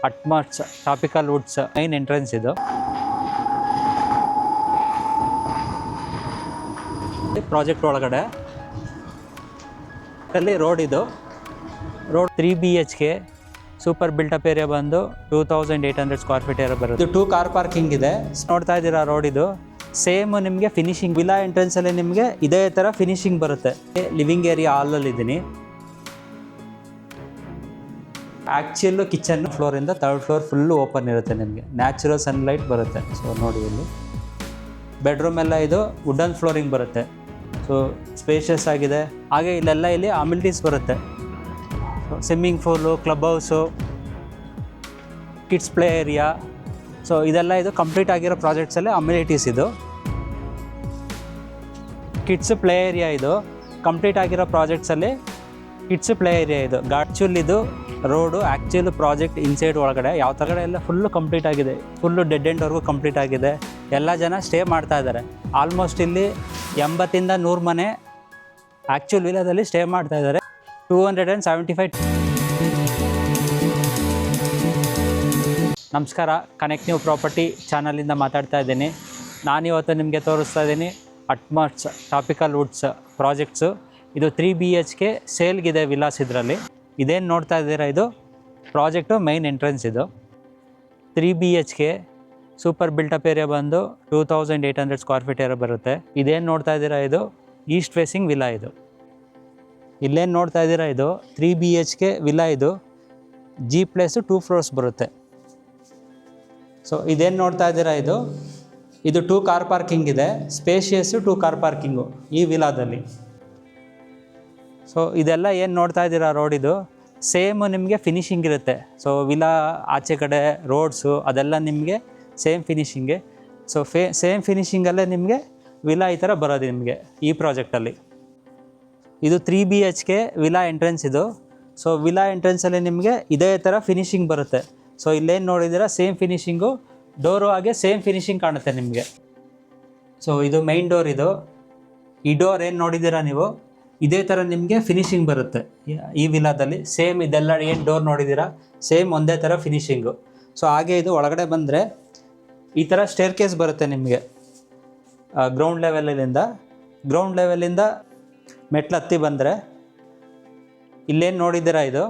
Atmos tropical Woods main entrance ಇದು. Project ಒಳಗಡೆ ಅಲ್ಲಿ ರೋಡ್ ಇದು. Road 3 BHK super built-up area ಬಂದು 2800 ಸ್ಕ್ವೇರ್ ಫೀಟ್ ಏರಿಯಾ ಬರುತ್ತೆ. ಇದು 2 ಕಾರ್ ಪಾರ್ಕಿಂಗ್ ಇದೆ. ನೋಡ್ತಾ ಇದ್ದೀರಾ ರೋಡ್ ಇದು. ಸೇಮ್ ನಿಮಗೆ ಫಿನಿಶಿಂಗ್ ವಿಲಾ ಎಂಟ್ರೆನ್ಸ್ ಅಲ್ಲಿ ನಿಮಗೆ ಇದೇ ಥರ ಫಿನಿಶಿಂಗ್ ಬರುತ್ತೆ. ಲಿವಿಂಗ್ ಏರಿಯಾ ಹಾಲಲ್ಲಿ ಇದ್ದೀನಿ. ಆ್ಯಕ್ಚುಯಲ್ಲು ಕಿಚನ್ ಫ್ಲೋರಿಂದ 3rd ಫ್ಲೋರ್ ಫುಲ್ಲು ಓಪನ್ ಇರುತ್ತೆ. ನಿಮಗೆ ನ್ಯಾಚುರಲ್ ಸನ್ಲೈಟ್ ಬರುತ್ತೆ. ಸೊ ನೋಡಿ ಇಲ್ಲಿ ಬೆಡ್ರೂಮ್ ಎಲ್ಲ ಇದು ವುಡನ್ ಫ್ಲೋರಿಂಗ್ ಬರುತ್ತೆ. ಸೊ ಸ್ಪೇಷಿಯಸ್ ಆಗಿದೆ. ಹಾಗೆ ಇಲ್ಲೆಲ್ಲ ಇಲ್ಲಿ ಅಮ್ಯುನಿಟೀಸ್ ಬರುತ್ತೆ. Swimming pool, club house, kids play area. So ಇದೆಲ್ಲ ಇದು ಕಂಪ್ಲೀಟ್ ಆಗಿರೋ ಪ್ರಾಜೆಕ್ಟ್ಸಲ್ಲಿ ಅಮ್ಯುನಿಟೀಸ್. ಇದು ಕಿಡ್ಸ್ ಪ್ಲೇ ಏರಿಯಾ. ಇದು ಕಂಪ್ಲೀಟ್ ಆಗಿರೋ ಪ್ರಾಜೆಕ್ಟ್ಸಲ್ಲಿ ಕಿಡ್ಸ್ ಪ್ಲೇ ಏರಿಯಾ. ಇದು ಗಾಡ್ಚುಲ್ ಇದು ರೋಡು ಆ್ಯಕ್ಚುಲ್ ಪ್ರಾಜೆಕ್ಟ್ ಇನ್ಸೈಡ್ ಒಳಗಡೆ ಯಾವ ಥರ ಎಲ್ಲ ಫುಲ್ಲು ಕಂಪ್ಲೀಟ್ ಆಗಿದೆ. ಫುಲ್ಲು ಡೆಡ್ ಎಂಡ್ವರೆಗೂ ಕಂಪ್ಲೀಟ್ ಆಗಿದೆ. ಎಲ್ಲ ಜನ ಸ್ಟೇ ಮಾಡ್ತಾ ಇದ್ದಾರೆ. ಆಲ್ಮೋಸ್ಟ್ ಇಲ್ಲಿ 80ಇಂದ 100 ಮನೆ ಆ್ಯಕ್ಚುಲ್ ವಿಲಾದಲ್ಲಿ ಸ್ಟೇ ಮಾಡ್ತಾ ಇದ್ದಾರೆ. 275. ನಮಸ್ಕಾರ, ಕನೆಕ್ಟ್ ನ್ಯೂ ಪ್ರಾಪರ್ಟಿ ಚಾನಲಿಂದ ಮಾತಾಡ್ತಾ ಇದ್ದೀನಿ. ನಾನಿವತ್ತು ನಿಮಗೆ ತೋರಿಸ್ತಾ ಇದ್ದೀನಿ ಅಟ್ಮಾಸ್ ಟ್ರಾಪಿಕಲ್ ವುಡ್ಸ್ ಪ್ರಾಜೆಕ್ಟ್ಸು. ಇದು 3 BHK ಸೇಲ್ಗಿದೆ ವಿಲಾಸ್. ಇದರಲ್ಲಿ ಇದೇನು ನೋಡ್ತಾ ಇದ್ದೀರಾ ಇದು ಪ್ರಾಜೆಕ್ಟು ಮೈನ್ ಎಂಟ್ರೆನ್ಸ್. ಇದು 3 BHK ಸೂಪರ್ ಬಿಲ್ಟಪ್ ಏರಿಯಾ ಬಂದು 2800 ಸ್ಕ್ವೇರ್ ಫೀಟ್ ಏರಿಯಾ ಬರುತ್ತೆ. ಇದೇನು ನೋಡ್ತಾ ಇದ್ದೀರಾ ಇದು ಈಸ್ಟ್ ಫೇಸಿಂಗ್ ವಿಲಾ. ಇದು ಇಲ್ಲೇನು ನೋಡ್ತಾ ಇದ್ದೀರಾ ಇದು 3 BHK ವಿಲಾ. ಇದು G+2 ಫ್ಲೋರ್ಸ್ ಬರುತ್ತೆ. ಸೊ ಇದೇನು ನೋಡ್ತಾ ಇದ್ದೀರಾ ಇದು 2 ಕಾರ್ ಪಾರ್ಕಿಂಗ್ ಇದೆ. ಸ್ಪೇಷಿಯಸ್ಸು 2 ಕಾರ್ ಪಾರ್ಕಿಂಗು ಈ ವಿಲಾದಲ್ಲಿ. ಸೊ ಇದೆಲ್ಲ ಏನು ನೋಡ್ತಾ ಇದ್ದೀರಾ ರೋಡ್ ಇದು ಸೇಮ್ ನಿಮಗೆ ಫಿನಿಶಿಂಗ್ ಇರುತ್ತೆ. ಸೊ ವಿಲಾ ಆಚೆ ಕಡೆ ರೋಡ್ಸು ಅದೆಲ್ಲ ನಿಮಗೆ ಸೇಮ್ ಫಿನಿಶಿಂಗೆ. ಸೊ ಸೇಮ್ ಫಿನಿಶಿಂಗಲ್ಲೇ ನಿಮಗೆ ವಿಲಾ ಈ ಥರ ಬರೋದು ನಿಮಗೆ ಈ ಪ್ರಾಜೆಕ್ಟಲ್ಲಿ. ಇದು 3 BHK ವಿಲಾ ಎಂಟ್ರೆನ್ಸ್ ಇದು. ಸೊ ವಿಲಾ ಎಂಟ್ರೆನ್ಸಲ್ಲಿ ನಿಮಗೆ ಇದೇ ಥರ ಫಿನಿಶಿಂಗ್ ಬರುತ್ತೆ. ಸೊ ಇಲ್ಲೇನು ನೋಡಿದ್ದೀರಾ ಸೇಮ್ ಫಿನಿಶಿಂಗು. ಡೋರು ಹಾಗೆ ಸೇಮ್ ಫಿನಿಶಿಂಗ್ ಕಾಣುತ್ತೆ ನಿಮಗೆ. ಸೊ ಇದು ಮೈನ್ ಡೋರ್. ಇದು ಈ ಡೋರ್ ಏನು ನೋಡಿದ್ದೀರಾ ನೀವು ಇದೇ ಥರ ನಿಮಗೆ ಫಿನಿಶಿಂಗ್ ಬರುತ್ತೆ ಈ ವಿಲಾದಲ್ಲಿ. ಸೇಮ್ ಇದೆಲ್ಲ ಏನು ಡೋರ್ ನೋಡಿದ್ದೀರಾ ಸೇಮ್ ಒಂದೇ ಥರ ಫಿನಿಶಿಂಗು. ಸೊ ಹಾಗೆ ಇದು ಒಳಗಡೆ ಬಂದರೆ ಈ ಥರ ಸ್ಟೇರ್ ಕೇಸ್ ಬರುತ್ತೆ ನಿಮಗೆ. ಗ್ರೌಂಡ್ ಲೆವೆಲಿಂದ ಮೆಟ್ಲು ಹತ್ತಿ ಬಂದರೆ ಇಲ್ಲೇನು ನೋಡಿದ್ದೀರಾ ಇದು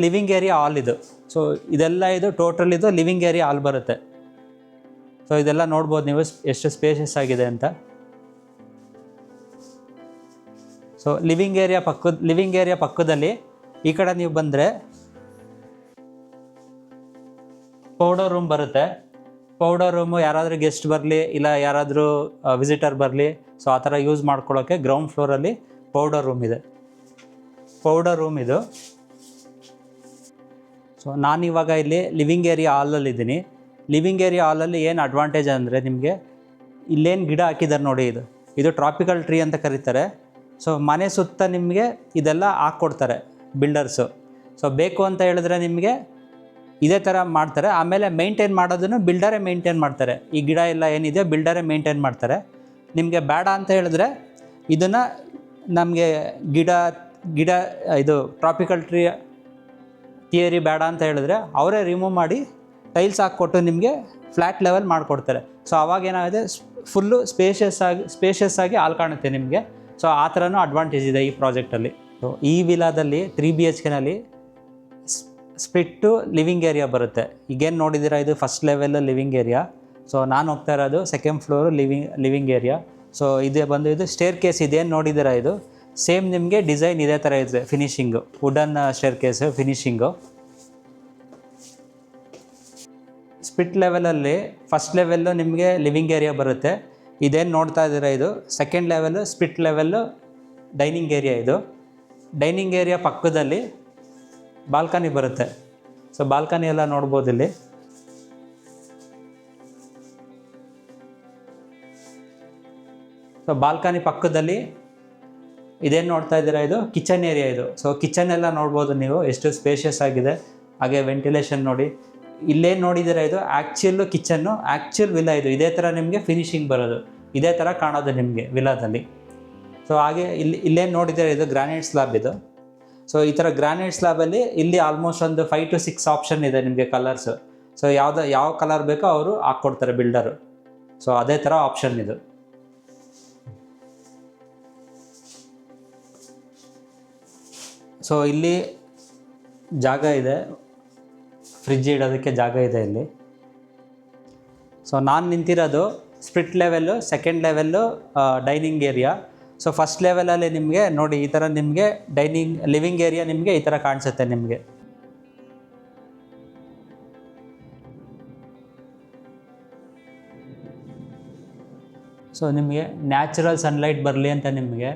ಲಿವಿಂಗ್ ಏರಿಯಾ ಹಾಲ್. ಇದು ಸೊ ಇದೆಲ್ಲ ಇದು ಟೋಟಲ್ ಇದು ಲಿವಿಂಗ್ ಏರಿಯಾ ಹಾಲ್ ಬರುತ್ತೆ. ಸೊ ಇದೆಲ್ಲ ನೋಡ್ಬೋದು ನೀವು ಎಷ್ಟು ಸ್ಪೇಷಿಯಸ್ ಆಗಿದೆ ಅಂತ. ಸೊ ಲಿವಿಂಗ್ ಏರಿಯಾ ಪಕ್ಕದಲ್ಲಿ ಈ ಕಡೆ ನೀವು ಬಂದರೆ ಪೌಡರ್ ರೂಮ್ ಬರುತ್ತೆ. ಪೌಡರ್ ರೂಮು ಯಾರಾದರೂ ಗೆಸ್ಟ್ ಬರಲಿ ಇಲ್ಲ ಯಾರಾದರೂ ವಿಸಿಟರ್ ಬರಲಿ ಸೊ ಆ ಥರ ಯೂಸ್ ಮಾಡ್ಕೊಳ್ಳೋಕ್ಕೆ ಗ್ರೌಂಡ್ ಫ್ಲೋರಲ್ಲಿ ಪೌಡರ್ ರೂಮ್ ಇದೆ. ಇದು ಸೊ ನಾನಿವಾಗ ಇಲ್ಲಿ ಲಿವಿಂಗ್ ಏರಿಯಾ ಹಾಲಲ್ಲಿದ್ದೀನಿ. ಲಿವಿಂಗ್ ಏರಿಯಾ ಹಾಲಲ್ಲಿ ಏನು ಅಡ್ವಾಂಟೇಜ್ ಅಂದರೆ ನಿಮಗೆ ಇಲ್ಲೇನು ಗಿಡ ಹಾಕಿದ್ದಾರೆ ನೋಡಿ ಇದು ಟ್ರಾಪಿಕಲ್ ಟ್ರೀ ಅಂತ ಕರೀತಾರೆ. ಸೊ ಮನೆ ಸುತ್ತ ನಿಮಗೆ ಇದೆಲ್ಲ ಹಾಕ್ಕೊಡ್ತಾರೆ ಬಿಲ್ಡರ್ಸು. ಸೊ ಬೇಕು ಅಂತ ಹೇಳಿದ್ರೆ ನಿಮಗೆ ಇದೇ ಥರ ಮಾಡ್ತಾರೆ. ಆಮೇಲೆ ಮೇಂಟೈನ್ ಮಾಡೋದನ್ನು ಬಿಲ್ಡರೇ ಮೇಂಟೈನ್ ಮಾಡ್ತಾರೆ. ಈ ಗಿಡ ಎಲ್ಲ ಏನಿದೆ ಬಿಲ್ಡರೇ ಮೇಂಟೈನ್ ಮಾಡ್ತಾರೆ. ನಿಮಗೆ ಬೇಡ ಅಂತ ಹೇಳಿದ್ರೆ ಇದನ್ನು ನಮಗೆ ಗಿಡ ಇದು ಟ್ರಾಪಿಕಲ್ ಟ್ರೀ ಥಿಯರಿ ಬೇಡ ಅಂತ ಹೇಳಿದ್ರೆ ಅವರೇ ರಿಮೂವ್ ಮಾಡಿ ಟೈಲ್ಸ್ ಹಾಕ್ಕೊಟ್ಟು ನಿಮಗೆ ಫ್ಲ್ಯಾಟ್ ಲೆವೆಲ್ ಮಾಡಿಕೊಡ್ತಾರೆ. ಸೊ ಅವಾಗೇನಾಗಿದೆ ಫುಲ್ಲು ಸ್ಪೇಷಿಯಸ್ ಆಗಿ ಹಾಲ್ ಕಾಣುತ್ತೆ ನಿಮಗೆ. ಸೊ ಆ ಥರನೂ ಅಡ್ವಾಂಟೇಜ್ ಇದೆ ಈ ಪ್ರಾಜೆಕ್ಟಲ್ಲಿ. ಸೊ ಈ ವಿಲಾದಲ್ಲಿ 3 BHKನಲ್ಲಿ ಸ್ಪ್ಲಿಟ್ಟು ಲಿವಿಂಗ್ ಏರಿಯಾ ಬರುತ್ತೆ. ಈಗೇನು ನೋಡಿದ್ದೀರಾ ಇದು first level living area. So ನಾನು ಹೋಗ್ತಾ ಇರೋದು 2nd floor living area. So ಇದೇ ಬಂದು ಇದು ಸ್ಟೇರ್ ಕೇಸ್. ಇದೇನು ನೋಡಿದ್ದೀರಾ ಇದು ಸೇಮ್ ನಿಮಗೆ ಡಿಸೈನ್ ಇದೇ ಥರ ಇದೆ finishing. Wooden staircase finishing. Split ಲೆವೆಲಲ್ಲಿ ಫಸ್ಟ್ ಲೆವೆಲ್ಲು ನಿಮಗೆ ಲಿವಿಂಗ್ ಏರಿಯಾ ಬರುತ್ತೆ. ಇದೇನು ನೋಡ್ತಾ ಇದ್ದೀರಾ ಇದು 2nd level split level dining area. ಇದು ಡೈನಿಂಗ್ ಏರಿಯಾ ಪಕ್ಕದಲ್ಲಿ ಬಾಲ್ಕನಿ ಬರುತ್ತೆ. ಸೊ ಬಾಲ್ಕನಿ ಎಲ್ಲ ನೋಡ್ಬೋದು ಇಲ್ಲಿ. ಸೊ ಬಾಲ್ಕನಿ ಪಕ್ಕದಲ್ಲಿ ಇದೇನು ನೋಡ್ತಾ ಇದ್ದೀರಾ ಇದು ಕಿಚನ್ ಏರಿಯಾ. ಇದು ಸೊ ಕಿಚನ್ ಎಲ್ಲ ನೋಡ್ಬೋದು ನೀವು ಎಷ್ಟು ಸ್ಪೇಷಿಯಸ್ ಆಗಿದೆ. ಹಾಗೆ ವೆಂಟಿಲೇಷನ್ ನೋಡಿ. ಇಲ್ಲೇನು ನೋಡಿದ್ದೀರಾ ಇದು ಆ್ಯಕ್ಚುಲ್ಲು ಕಿಚನ್ನು ಆ್ಯಕ್ಚುಲ್ ವಿಲಾ. ಇದು ಇದೇ ಥರ ನಿಮಗೆ ಫಿನಿಶಿಂಗ್ ಬರೋದು ಇದೇ ಥರ ಕಾಣೋದು ನಿಮಗೆ ವಿಲಾದಲ್ಲಿ. ಸೊ ಹಾಗೆ ಇಲ್ಲೇನು ನೋಡಿದ್ದೀರಾ ಇದು ಗ್ರಾನೈಟ್ ಸ್ಲಾಬ್. ಇದು ಸೊ ಈ ಥರ ಗ್ರಾನೈಟ್ ಸ್ಲ್ಯಾಬಲ್ಲಿ ಇಲ್ಲಿ ಆಲ್ಮೋಸ್ಟ್ ಒಂದು 5 to 6 ಆಪ್ಷನ್ ಇದೆ ನಿಮಗೆ ಕಲರ್ಸು. ಸೊ ಯಾವ ಕಲರ್ ಬೇಕೋ ಅವರು ಹಾಕ್ಕೊಡ್ತಾರೆ ಬಿಲ್ಡರು. ಸೊ ಅದೇ ಥರ ಆಪ್ಷನ್ ಇದು. ಸೊ ಇಲ್ಲಿ ಜಾಗ ಇದೆ, ಫ್ರಿಜ್ ಇಡೋದಕ್ಕೆ ಜಾಗ ಇದೆ ಇಲ್ಲಿ. ಸೊ ನಾನು ನಿಂತಿರೋದು split level, second level dining area. So first ಲೆವೆಲಲ್ಲಿ ನಿಮಗೆ ನೋಡಿ ಈ ಥರ ನಿಮಗೆ ಲಿವಿಂಗ್ ಏರಿಯಾ ನಿಮಗೆ ಈ ಥರ ಕಾಣಿಸುತ್ತೆ ನಿಮಗೆ. ಸೊ ನಿಮಗೆ ನ್ಯಾಚುರಲ್ ಸನ್ಲೈಟ್ ಬರಲಿ ಅಂತ ನಿಮಗೆ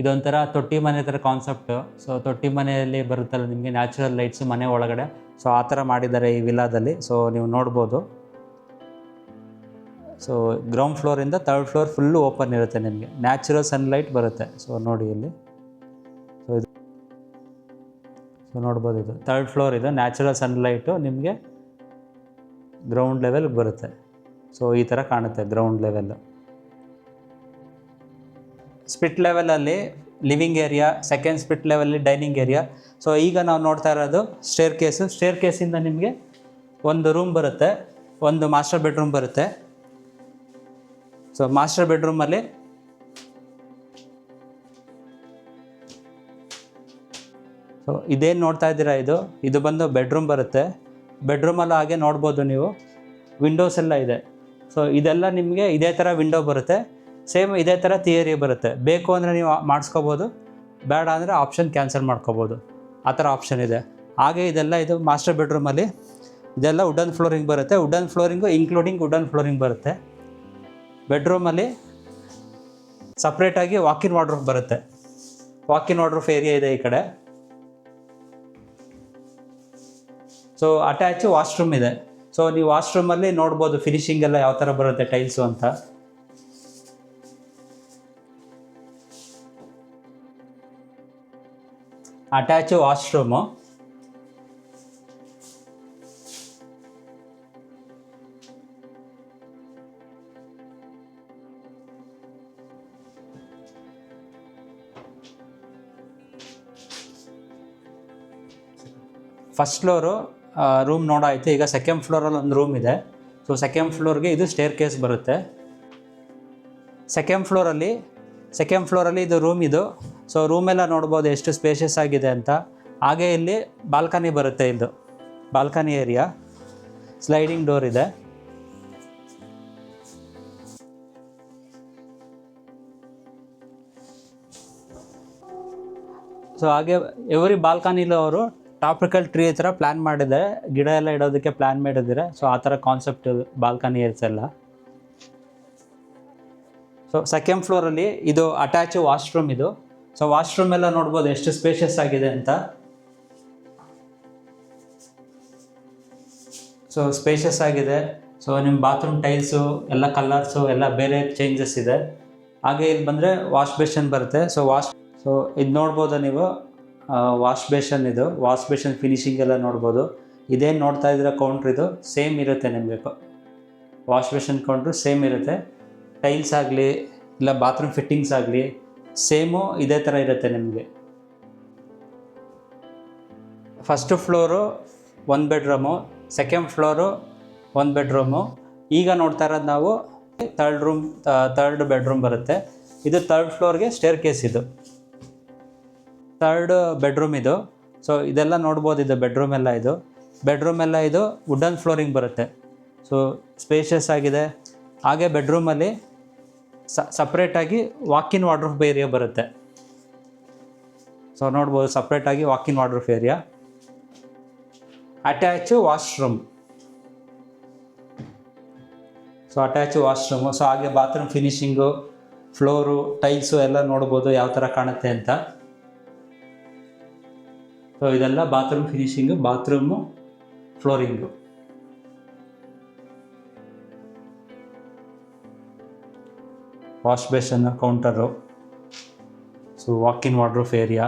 ಇದೊಂಥರ ತೊಟ್ಟಿ ಮನೆ ಥರ ಕಾನ್ಸೆಪ್ಟು. ಸೊ ತೊಟ್ಟಿ ಮನೆಯಲ್ಲಿ ಬರುತ್ತಲ್ಲ ನಿಮಗೆ ನ್ಯಾಚುರಲ್ ಲೈಟ್ಸು ಮನೆ ಒಳಗಡೆ. ಸೊ ಆ ಥರ ಮಾಡಿದ್ದಾರೆ ಈ ವಿಲಾದಲ್ಲಿ. ಸೊ ನೀವು ನೋಡ್ಬೋದು. ಸೊ ಗ್ರೌಂಡ್ ಫ್ಲೋರಿಂದ 3rd ಫ್ಲೋರ್ ಫುಲ್ಲು ಓಪನ್ ಇರುತ್ತೆ, ನಿಮಗೆ ನ್ಯಾಚುರಲ್ ಸನ್ಲೈಟ್ ಬರುತ್ತೆ. ಸೊ ನೋಡಿ ಇಲ್ಲಿ, ಸೊ ನೋಡ್ಬೋದು ಇದು 3rd ಫ್ಲೋರ್. ಇದು ನ್ಯಾಚುರಲ್ ಸನ್ಲೈಟು ನಿಮಗೆ ಗ್ರೌಂಡ್ ಲೆವೆಲ್ಗೆ ಬರುತ್ತೆ. ಸೊ ಈ ಥರ ಕಾಣುತ್ತೆ ಗ್ರೌಂಡ್ ಲೆವೆಲ್ಲು. ಸ್ಪ್ಲಿಟ್ ಲೆವೆಲಲ್ಲಿ ಲಿವಿಂಗ್ ಏರಿಯಾ, ಸೆಕೆಂಡ್ ಸ್ಪ್ಲಿಟ್ ಲೆವೆಲಲ್ಲಿ ಡೈನಿಂಗ್ ಏರಿಯಾ. ಸೊ ಈಗ ನಾವು ನೋಡ್ತಾ ಇರೋದು ಸ್ಟೇರ್ ಕೇಸಿಂದ ನಿಮಗೆ ಒಂದು ರೂಮ್ ಬರುತ್ತೆ, ಒಂದು ಮಾಸ್ಟರ್ ಬೆಡ್ರೂಮ್ ಬರುತ್ತೆ. ಸೊ ಮಾಸ್ಟರ್ ಬೆಡ್ರೂಮಲ್ಲಿ ಸೊ ಇದೇನು ನೋಡ್ತಾ ಇದ್ದೀರಾ ಇದು ಬಂದು ಬೆಡ್ರೂಮ್ ಬರುತ್ತೆ. ಬೆಡ್ರೂಮಲ್ಲಿ ಹಾಗೆ ನೋಡ್ಬೋದು ನೀವು, ವಿಂಡೋಸ್ ಎಲ್ಲ ಇದೆ. ಸೊ ಇದೆಲ್ಲ ನಿಮಗೆ ಇದೇ ಥರ ವಿಂಡೋ ಬರುತ್ತೆ, ಸೇಮ್ ಇದೇ ಥರ ಥಿಯರಿ ಬರುತ್ತೆ. ಬೇಕು ಅಂದರೆ ನೀವು ಮಾಡಿಸ್ಕೋಬೋದು, ಬೇಡ ಅಂದರೆ ಆಪ್ಷನ್ ಕ್ಯಾನ್ಸಲ್ ಮಾಡ್ಕೋಬೋದು, ಆ ಥರ ಆಪ್ಷನ್ ಇದೆ. ಹಾಗೆ ಇದು ಮಾಸ್ಟರ್ ಬೆಡ್ರೂಮಲ್ಲಿ ಇದೆಲ್ಲ ವುಡನ್ ಫ್ಲೋರಿಂಗ್ ಬರುತ್ತೆ. Wooden flooring including wooden flooring ಬರುತ್ತೆ. ಬೆಡ್ರೂಮಲ್ಲಿ ಸಪ್ರೇಟಾಗಿ ವಾಕಿನ್ ವಾರ್ಡ್ರೋಬ್ ಬರುತ್ತೆ. ವಾಕಿನ್ ವಾರ್ಡ್ರೋಬ್ ಏರಿಯಾ ಇದೆ ಈ ಕಡೆ. ಸೊ ಅಟ್ಯಾಚ್ ವಾಶ್ರೂಮ್ ಇದೆ. ಸೊ ನೀವು ವಾಶ್ರೂಮಲ್ಲಿ ನೋಡ್ಬೋದು ಫಿನಿಶಿಂಗ್ ಎಲ್ಲ ಯಾವ ಥರ ಬರುತ್ತೆ ಟೈಲ್ಸು ಅಂತ. Attach washroom. First floor room ನೋಡಾಯಿತು. ಈಗ ಸೆಕೆಂಡ್ ಫ್ಲೋರಲ್ಲಿ ಒಂದು ರೂಮ್ ಇದೆ. ಸೊ ಸೆಕೆಂಡ್ ಫ್ಲೋರ್ಗೆ ಇದು ಸ್ಟೇರ್ ಕೇಸ್ ಬರುತ್ತೆ. ಸೆಕೆಂಡ್ ಫ್ಲೋರಲ್ಲಿ ಇದು ರೂಮ್ ಇದು. ಸೊ ರೂಮೆಲ್ಲ ನೋಡ್ಬೋದು ಎಷ್ಟು ಸ್ಪೇಷಿಯಸ್ ಆಗಿದೆ ಅಂತ. ಹಾಗೆ ಇಲ್ಲಿ ಬಾಲ್ಕನಿ ಬರುತ್ತೆ, ಇದು ಬಾಲ್ಕನಿ ಏರಿಯಾ. ಸ್ಲೈಡಿಂಗ್ ಡೋರ್ ಇದೆ. ಸೊ ಹಾಗೆ ಎವ್ರಿ ಬಾಲ್ಕನಿಲೂ ಅವರು ಟಾಪಿಕಲ್ ಟ್ರೀ ಥರ ಪ್ಲ್ಯಾನ್ ಮಾಡಿದ್ದಾರೆ, ಗಿಡ ಎಲ್ಲ ಇಡೋದಕ್ಕೆ ಪ್ಲ್ಯಾನ್ ಮಾಡಿದ್ದಾರೆ. ಸೊ ಆ ಥರ ಕಾನ್ಸೆಪ್ಟ್ ಬಾಲ್ಕನಿ ಏರ್ಸ್ ಎಲ್ಲ. ಸೊ ಸೆಕೆಂಡ್ ಫ್ಲೋರಲ್ಲಿ ಇದು ಅಟ್ಯಾಚು ವಾಶ್ರೂಮ್ ಇದು. ಸೊ ವಾಶ್ರೂಮ್ ಎಲ್ಲ ನೋಡ್ಬೋದು ಎಷ್ಟು ಸ್ಪೇಷಿಯಸ್ ಆಗಿದೆ ಅಂತ. ಸೊ ಸ್ಪೇಷಿಯಸ್ ಆಗಿದೆ. ಸೊ ನಿಮ್ಮ ಬಾತ್ರೂಮ್ ಟೈಲ್ಸು ಎಲ್ಲ ಕಲರ್ಸು ಎಲ್ಲ ಬೇರೆ ಚೇಂಜಸ್ ಇದೆ. ಹಾಗೆ ಇಲ್ಲಿ ಬಂದರೆ ವಾಶ್ ಬೇಷನ್ ಬರುತ್ತೆ. ಸೊ ಇದು ನೋಡ್ಬೋದು ನೀವು, ವಾಶ್ ಬೇಷನ್ ಫಿನಿಶಿಂಗ್ ಎಲ್ಲ ನೋಡ್ಬೋದು. ಇದೇನು ನೋಡ್ತಾ ಇದ್ದೀರ ಕೌಂಟ್ರ್, ಇದು ಸೇಮ್ ಇರುತ್ತೆ ನಿಮಗೆ. ವಾಶ್ ಬೇಷನ್ ಕೌಂಟ್ರು ಸೇಮ್ ಇರುತ್ತೆ. ಟೈಲ್ಸ್ ಆಗಲಿ ಇಲ್ಲ ಬಾತ್ರೂಮ್ ಫಿಟ್ಟಿಂಗ್ಸ್ ಆಗಲಿ ಸೇಮು ಇದೇ ಥರ ಇರುತ್ತೆ ನಿಮಗೆ. First floor 1 bedroom, second floor 1 bedroom. ಈಗ ನೋಡ್ತಾ ಇರೋದು ನಾವು ಥರ್ಡ್ ಬೆಡ್ರೂಮ್ ಬರುತ್ತೆ. ಇದು 3rd ಫ್ಲೋರ್ಗೆ ಸ್ಟೇರ್ ಕೇಸ್. ಇದು 3rd ಬೆಡ್ರೂಮ್ ಇದು. ಸೊ ಇದೆಲ್ಲ ನೋಡ್ಬೋದು, ಇದು ಬೆಡ್ರೂಮ್ ಎಲ್ಲ ಇದು ವುಡನ್ ಫ್ಲೋರಿಂಗ್ ಬರುತ್ತೆ. ಸೊ ಸ್ಪೇಷಿಯಸ್ ಆಗಿದೆ. ಹಾಗೆ ಬೆಡ್ರೂಮಲ್ಲಿ ಸಪ್ರೇಟಾಗಿ ವಾಕಿನ್ ವಾರ್ಡ್ರೋಬ್ ಏರಿಯಾ ಬರುತ್ತೆ. ಸೊ ನೋಡ್ಬೋದು ಸಪ್ರೇಟಾಗಿ walk in wardrobe area. Attach washroom. So ಹಾಗೆ ಬಾತ್ರೂಮ್ ಫಿನಿಶಿಂಗು, ಫ್ಲೋರು, ಟೈಲ್ಸು ಎಲ್ಲ ನೋಡ್ಬೋದು ಯಾವ ಥರ ಕಾಣುತ್ತೆ ಅಂತ. ಸೊ ಇದೆಲ್ಲ bathroom finishing, bathroom, flooring. Wash basin counter. So walk in wardrobe area.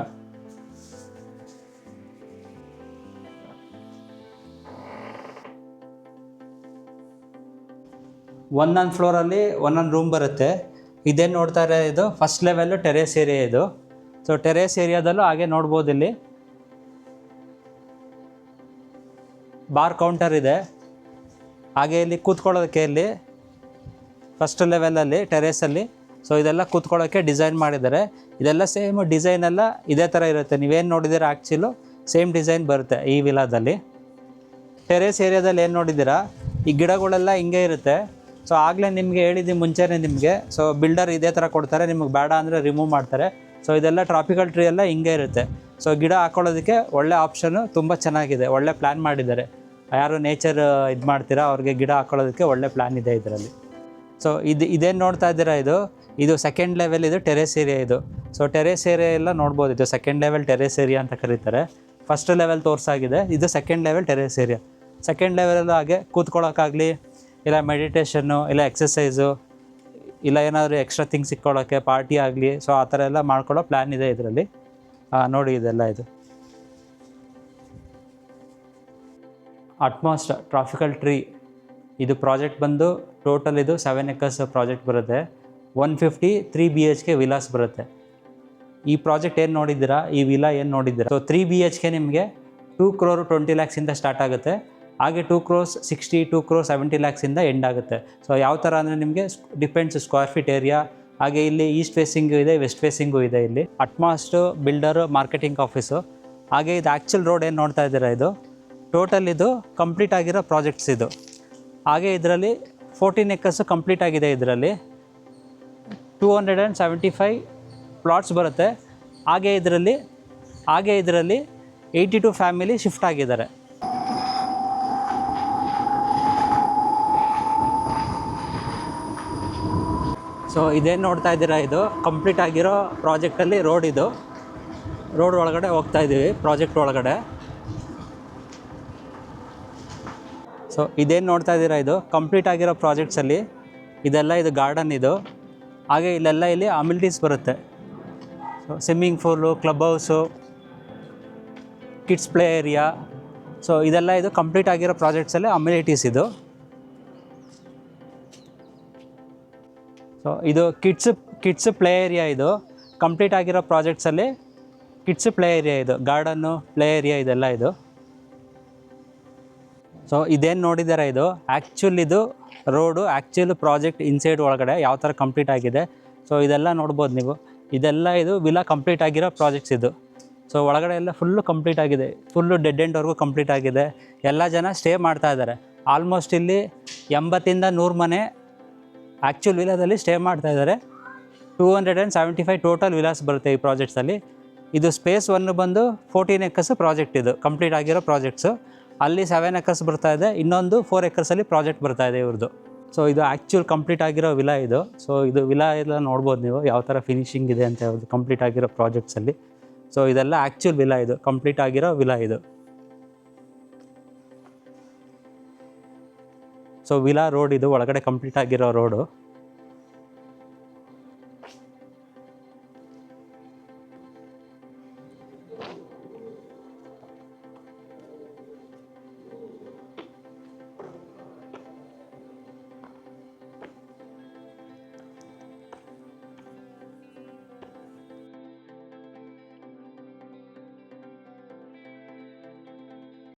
ಒಂದೊಂದು ಫ್ಲೋರಲ್ಲಿ ಒಂದೊಂದು ರೂಮ್ ಬರುತ್ತೆ. ಇದೇನು ನೋಡ್ತಾ ಇರೋ ಇದು ಫಸ್ಟ್ ಲೆವೆಲ್ಲು ಟೆರೇಸ್ ಏರಿಯಾ ಇದು. ಸೊ ಟೆರೇಸ್ ಏರಿಯಾದಲ್ಲೂ ಹಾಗೆ ನೋಡ್ಬೋದು ಇಲ್ಲಿ ಬಾರ್ ಕೌಂಟರ್ ಇದೆ. ಹಾಗೆ ಇಲ್ಲಿ ಕೂತ್ಕೊಳ್ಳೋದಕ್ಕೆ ಇಲ್ಲಿ ಫಸ್ಟ್ ಲೆವೆಲಲ್ಲಿ ಟೆರೇಸಲ್ಲಿ ಸೊ ಇದೆಲ್ಲ ಕೂತ್ಕೊಳ್ಳೋಕ್ಕೆ ಡಿಸೈನ್ ಮಾಡಿದ್ದಾರೆ. ಇದೆಲ್ಲ ಸೇಮ್ ಡಿಸೈನ್ ಎಲ್ಲ ಇದೇ ಥರ ಇರುತ್ತೆ. ನೀವೇನು ನೋಡಿದ್ದೀರಾ ಆ್ಯಕ್ಚುಲು ಸೇಮ್ ಡಿಸೈನ್ ಬರುತ್ತೆ ಈ ವಿಲಾದಲ್ಲಿ. ಟೆರೇಸ್ ಏರಿಯಾದಲ್ಲಿ ಏನು ನೋಡಿದ್ದೀರಾ ಈ ಗಿಡಗಳೆಲ್ಲ ಹಿಂಗೆ ಇರುತ್ತೆ. ಸೊ ಆಗಲೇ ನಿಮಗೆ ಹೇಳಿದ್ದೀನಿ ಮುಂಚೆನೇ ನಿಮಗೆ. ಸೊ ಬಿಲ್ಡರ್ ಇದೇ ಥರ ಕೊಡ್ತಾರೆ, ನಿಮಗೆ ಬೇಡ ಅಂದರೆ ರಿಮೂವ್ ಮಾಡ್ತಾರೆ. ಸೊ ಇದೆಲ್ಲ ಟ್ರಾಪಿಕಲ್ ಟ್ರೀ ಎಲ್ಲ ಹಿಂಗೆ ಇರುತ್ತೆ. ಸೊ ಗಿಡ ಹಾಕ್ಕೊಳ್ಳೋದಕ್ಕೆ ಒಳ್ಳೆ ಆಪ್ಷನು, ತುಂಬ ಚೆನ್ನಾಗಿದೆ, ಒಳ್ಳೆ ಪ್ಲ್ಯಾನ್ ಮಾಡಿದ್ದಾರೆ. ಯಾರು ನೇಚರ್ ಇದು ಮಾಡ್ತೀರಾ ಅವ್ರಿಗೆ ಗಿಡ ಹಾಕ್ಕೊಳ್ಳೋದಕ್ಕೆ ಒಳ್ಳೆ ಪ್ಲ್ಯಾನ್ ಇದೆ ಇದರಲ್ಲಿ. ಸೊ ಇದೇನು ನೋಡ್ತಾ ಇದ್ದೀರಾ ಇದು ಸೆಕೆಂಡ್ ಲೆವೆಲ್, ಇದು ಟೆರೇಸ್ ಏರಿಯಾ ಇದು. ಸೊ ಟೆರೇಸ್ ಏರಿಯಾ ಎಲ್ಲ ನೋಡ್ಬೋದು, ಇದು ಸೆಕೆಂಡ್ ಲೆವೆಲ್ ಟೆರೇಸ್ ಏರಿಯಾ ಅಂತ ಕರೀತಾರೆ. ಫಸ್ಟ್ ಲೆವೆಲ್ ತೋರಿಸಾಗಿದೆ, ಇದು second level terrace area. Second ಲೆವೆಲಲ್ಲೂ ಹಾಗೆ ಕೂತ್ಕೊಳ್ಳೋಕ್ಕಾಗಲಿ, ಇಲ್ಲ ಮೆಡಿಟೇಷನ್ನು, ಇಲ್ಲ ಎಕ್ಸಸೈಸು, ಇಲ್ಲ ಏನಾದರೂ ಎಕ್ಸ್ಟ್ರಾ ಥಿಂಗ್ಸ್ ಇಟ್ಕೊಳ್ಳೋಕ್ಕೆ, ಪಾರ್ಟಿ ಆಗಲಿ, ಸೊ ಆ ಥರ ಎಲ್ಲ ಮಾಡ್ಕೊಳ್ಳೋ ಪ್ಲ್ಯಾನ್ ಇದೆ ಇದರಲ್ಲಿ. ನೋಡಿ ಇದೆಲ್ಲ ಇದು ಅಟ್ಮಾಸ್ ಟ್ರಾಪಿಕಲ್ ಟ್ರೀ. ಇದು ಪ್ರಾಜೆಕ್ಟ್ ಬಂದು ಟೋಟಲ್ ಇದು 7 acres ಪ್ರಾಜೆಕ್ಟ್ ಬರುತ್ತೆ. 150 3 BHK ವಿಲಾಸ್ ಬರುತ್ತೆ. ಈ ಪ್ರಾಜೆಕ್ಟ್ ಏನು ನೋಡಿದ್ದೀರಾ, ಈ ವಿಲಾ ಏನು ನೋಡಿದ್ದೀರಾ, ಸೊ 3 BHK ನಿಮಗೆ 2 crore 20 lakhs ಸ್ಟಾರ್ಟ್ ಆಗುತ್ತೆ. ಹಾಗೆ 2 crore 60, 2 crore 70 lakhs ಎಂಡ್ ಆಗುತ್ತೆ. ಸೊ ಯಾವ ಥರ ಅಂದರೆ ನಿಮಗೆ ಡಿಪೆಂಡ್ಸ್ ಸ್ಕ್ವೇರ್ ಫೀಟ್ ಏರಿಯಾ. ಹಾಗೆ ಇಲ್ಲಿ ಈಸ್ಟ್ ಫೇಸಿಂಗು ಇದೆ, ವೆಸ್ಟ್ ಫೇಸಿಂಗು ಇದೆ. ಇಲ್ಲಿ ಅಟ್ಮಾಸ್ಟ್ ಬಿಲ್ಡರು ಮಾರ್ಕೆಟಿಂಗ್ ಆಫೀಸು. ಹಾಗೆ ಇದು ಆ್ಯಕ್ಚುಲ್ ರೋಡ್ ಏನು ನೋಡ್ತಾ ಇದ್ದೀರಾ, ಇದು ಟೋಟಲ್ ಇದು ಕಂಪ್ಲೀಟ್ ಆಗಿರೋ ಪ್ರಾಜೆಕ್ಟ್ಸ್ ಇದು. ಹಾಗೆ ಇದರಲ್ಲಿ 14 acres ಕಂಪ್ಲೀಟ್ ಆಗಿದೆ. ಇದರಲ್ಲಿ 275 ಪ್ಲಾಟ್ಸ್ ಬರುತ್ತೆ. ಹಾಗೆ ಇದರಲ್ಲಿ 82 ಫ್ಯಾಮಿಲಿ ಶಿಫ್ಟ್ ಆಗಿದ್ದಾರೆ. ಸೊ ಇದೇನು ನೋಡ್ತಾ ಇದ್ದೀರಾ, ಇದು ಕಂಪ್ಲೀಟ್ ಆಗಿರೋ ಪ್ರಾಜೆಕ್ಟಲ್ಲಿ ರೋಡ್. ಇದು ರೋಡ್ ಒಳಗಡೆ ಹೋಗ್ತಾ ಇದ್ದೀವಿ, ಪ್ರಾಜೆಕ್ಟ್ ಒಳಗಡೆ. ಸೊ ಇದೇನು ನೋಡ್ತಾ ಇದ್ದೀರಾ, ಇದು ಕಂಪ್ಲೀಟ್ ಆಗಿರೋ ಪ್ರಾಜೆಕ್ಟ್ಸಲ್ಲಿ ಇದೆಲ್ಲ ಇದು ಗಾರ್ಡನ್ ಇದು. ಹಾಗೆ ಇಲ್ಲೆಲ್ಲ ಇಲ್ಲಿ ಅಮ್ಯುನಿಟೀಸ್ ಬರುತ್ತೆ. So swimming pool, club house, kids play area. So ಇದೆಲ್ಲ ಇದು ಕಂಪ್ಲೀಟ್ ಆಗಿರೋ ಪ್ರಾಜೆಕ್ಟ್ಸಲ್ಲಿ ಅಮ್ಯುನಿಟೀಸ್ ಇದು. ಸೊ ಇದು ಕಿಡ್ಸ್ ಪ್ಲೇ ಏರಿಯಾ. ಇದು ಕಂಪ್ಲೀಟ್ ಆಗಿರೋ ಪ್ರಾಜೆಕ್ಟ್ಸಲ್ಲಿ ಕಿಡ್ಸ್ ಪ್ಲೇ ಏರಿಯಾ ಇದು. ಗಾರ್ಡನ್ನು, ಪ್ಲೇ ಏರಿಯಾ ಇದೆಲ್ಲ ಇದು. ಸೊ ಇದೇನು ನೋಡಿದ್ದಾರೆ, ಇದು ಆ್ಯಕ್ಚುಲ್ ಇದು ರೋಡು, ಆ್ಯಕ್ಚುಲ್ ಪ್ರಾಜೆಕ್ಟ್ ಇನ್ಸೈಡ್ ಒಳಗಡೆ ಯಾವ ಥರ ಕಂಪ್ಲೀಟ್ ಆಗಿದೆ. ಸೊ ಇದೆಲ್ಲ ನೋಡ್ಬೋದು ನೀವು. ಇದೆಲ್ಲ ಇದು ವಿಲಾ ಕಂಪ್ಲೀಟ್ ಆಗಿರೋ ಪ್ರಾಜೆಕ್ಟ್ಸ್ ಇದು. ಸೊ ಒಳಗಡೆ ಎಲ್ಲ ಫುಲ್ಲು ಕಂಪ್ಲೀಟ್ ಆಗಿದೆ, ಫುಲ್ಲು ಡೆಡ್ ಎಂಡ್ವರೆಗೂ ಕಂಪ್ಲೀಟ್ ಆಗಿದೆ. ಎಲ್ಲ ಜನ ಸ್ಟೇ ಮಾಡ್ತಾ ಇದ್ದಾರೆ. ಆಲ್ಮೋಸ್ಟ್ ಇಲ್ಲಿ 80 ಇಂದ 100 ಮನೆ ಆ್ಯಕ್ಚುಲ್ ವಿಲಾದಲ್ಲಿ ಸ್ಟೇ ಮಾಡ್ತಾ ಇದ್ದಾರೆ. 275 ಟೋಟಲ್ ವಿಲಾಸ್ ಬರುತ್ತೆ ಈ ಪ್ರಾಜೆಕ್ಟ್ಸಲ್ಲಿ. ಇದು ಸ್ಪೇಸ್ 1 ಬಂದು 14 acres ಪ್ರಾಜೆಕ್ಟ್ ಇದು ಕಂಪ್ಲೀಟ್ ಆಗಿರೋ ಪ್ರಾಜೆಕ್ಟ್ಸು. ಅಲ್ಲಿ 7 acres ಬರ್ತಾ ಇದೆ, ಇನ್ನೊಂದು 4 acres ಪ್ರಾಜೆಕ್ಟ್ ಬರ್ತಾ ಇದೆ ಇವ್ರದ್ದು. ಸೊ ಇದು ಆ್ಯಕ್ಚುಲ್ ಕಂಪ್ಲೀಟ್ ಆಗಿರೋ ವಿಲಾ ಇದು. ಸೊ ಇದು ವಿಲಾ ಎಲ್ಲ ನೋಡ್ಬೋದು ನೀವು ಯಾವ ಥರ ಫಿನಿಶಿಂಗ್ ಇದೆ ಅಂತ ಹೇಳ್ಬೋದು ಕಂಪ್ಲೀಟ್ ಆಗಿರೋ ಪ್ರಾಜೆಕ್ಟ್ಸಲ್ಲಿ. ಸೊ ಇದೆಲ್ಲ ಆ್ಯಕ್ಚುಲ್ ವಿಲಾ ಇದು, ಕಂಪ್ಲೀಟ್ ಆಗಿರೋ ವಿಲಾ ಇದು. ಸೊ ವಿಲಾ ರೋಡ್ ಇದು ಒಳಗಡೆ ಕಂಪ್ಲೀಟ್ ಆಗಿರೋ ರೋಡು.